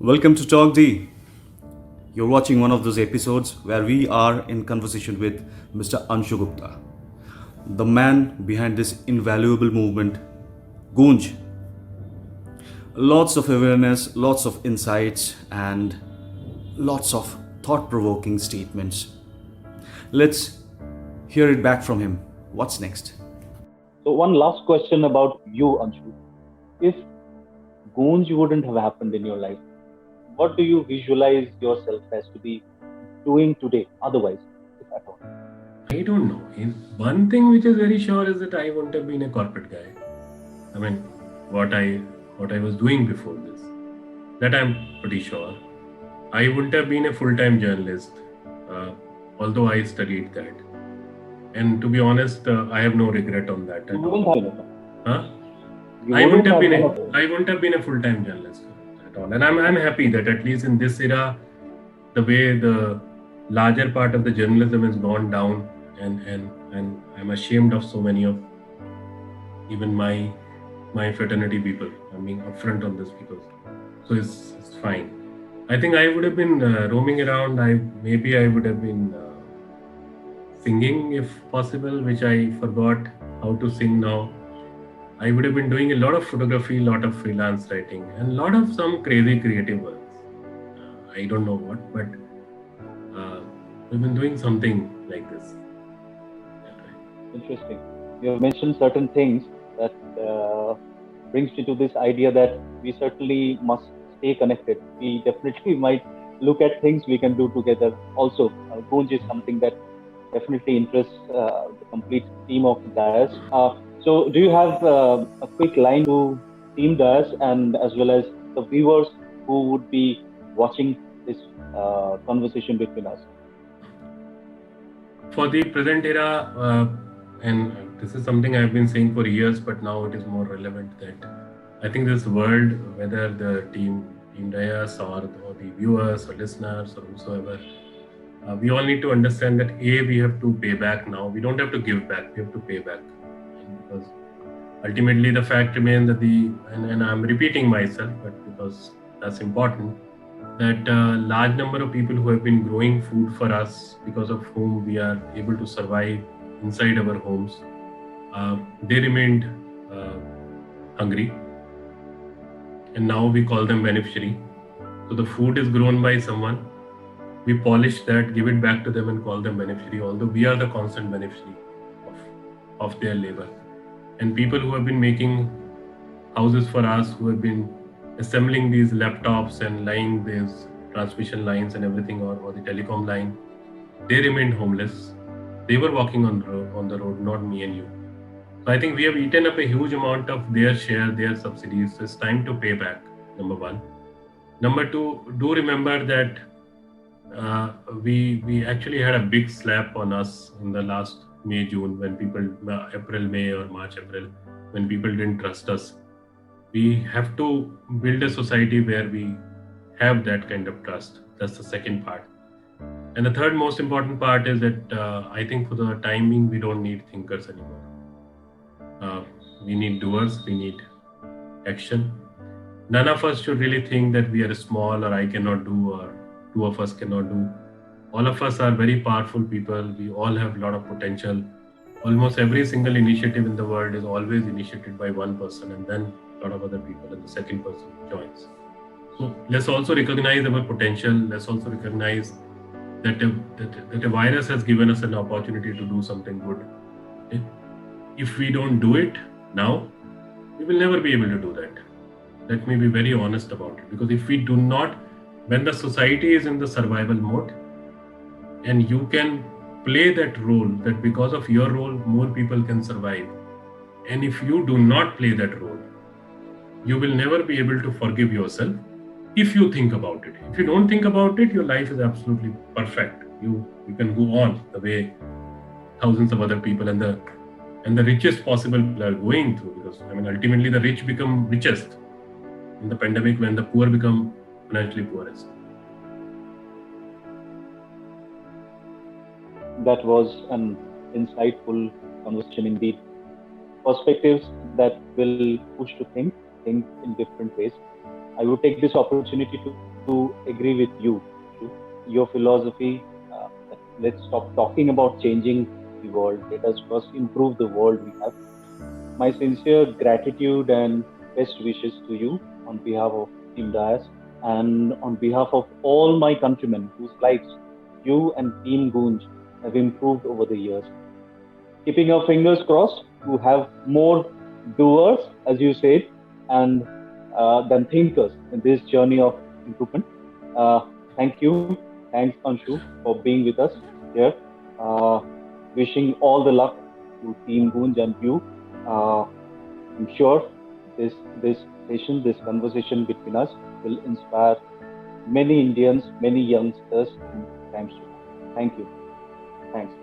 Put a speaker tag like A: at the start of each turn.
A: Welcome to Talk D. You're watching one of those episodes where we are in conversation with Mr. Anshu Gupta, the man behind this invaluable movement, Goonj. Lots of awareness, lots of insights, and lots of thought provoking statements. Let's hear it back from him. What's next?
B: So one last question about you, Anshu. If Goonj wouldn't have happened in your life, what do you visualize yourself as to be doing today otherwise, if at all?
C: I don't know. One thing which is very sure is that I wouldn't have been a corporate guy. I mean, what I what I was doing before this, that I'm pretty sure. I wouldn't have been a full-time journalist, uh, although I studied that. And to be honest, I have no regret on that
B: You
C: at
B: wouldn't
C: all.
B: have been it.
C: Huh?
B: You
C: I wouldn't
B: wouldn't
C: have
B: have
C: been
B: been
C: a,
B: it.
C: I wouldn't have been a full-time journalist at all. And I'm happy that at least in this era, the way the larger part of the journalism has gone down, and I'm ashamed of so many of even my fraternity people. I'm being upfront on this because so it's fine. I think I would have been roaming around. I would have been singing if possible, which I forgot how to sing now. I would have been doing a lot of photography, a lot of freelance writing, and a lot of some crazy creative works. I don't know what, but we've been doing something like this.
B: Interesting. You have mentioned certain things that brings me to this idea that we certainly must stay connected. We definitely might look at things we can do together. Also, Goonj is something that definitely interests the complete team of Dais. So, do you have a quick line to Team Dais and as well as the viewers who would be watching this conversation between us?
C: For the present era, and this is something I've been saying for years, but now it is more relevant that I think this world, whether the team Dayas or the viewers or listeners or whosoever, we all need to understand that we have to pay back now. We don't have to give back. We have to pay back, because ultimately the fact remains that and I'm repeating myself, but because that's important, that large number of people who have been growing food for us, because of whom we are able to survive inside our homes, they remained uh, hungry, and now we call them beneficiary. So the food is grown by someone, we polish that, give it back to them, and call them beneficiary, although we are the constant beneficiary of their labor. And people who have been making houses for us, who have been assembling these laptops and laying these transmission lines and everything, or the telecom line, they remained homeless. They were walking on the road, not me and you. So I think we have eaten up a huge amount of their share, their subsidies. So it's time to pay back, number one. Number two, do remember that we actually had a big slap on us in the last May, June, when people, April, May, or March, April, when people didn't trust us. We have to build a society where we have that kind of trust. That's the second part. And the third most important part is that I think for the time being, we don't need thinkers anymore. Uh, we need doers, we need action. None of us should really think that we are small, or I cannot do, or two of us cannot do. All of us are very powerful people. We all have a lot of potential. Almost every single initiative in the world is always initiated by one person, and then a lot of other people, and the second person joins. So let's also recognize our potential. Let's also recognize that a virus has given us an opportunity to do something good. Okay? If we don't do it now, we will never be able to do that. Let me be very honest about it. Because if we do not, when the society is in the survival mode, and you can play that role, that because of your role, more people can survive. And if you do not play that role, you will never be able to forgive yourself if you think about it. If you don't think about it, your life is absolutely perfect. You can go on the way thousands of other people and the richest possible people are going through, because I mean ultimately the rich become richest in the pandemic when the poor become financially poorest.
B: That was an insightful conversation indeed. Perspectives that will push to think in different ways. I would take this opportunity to to agree with you. Your philosophy. Let's stop talking about changing the world. Let us first improve the world we have. My sincere gratitude and best wishes to you on behalf of Team Dais and on behalf of all my countrymen whose lives you and Team Goonj have improved over the years. Keeping our fingers crossed to have more doers, as you said, and than thinkers in this journey of improvement. Uh, Thank you. Thanks, Anshu, for being with us here. Uh, Wishing all the luck to Team Goonj and you. Uh, I'm sure this session, this conversation between us will inspire many Indians, many youngsters in times to come. Thank you. Thanks.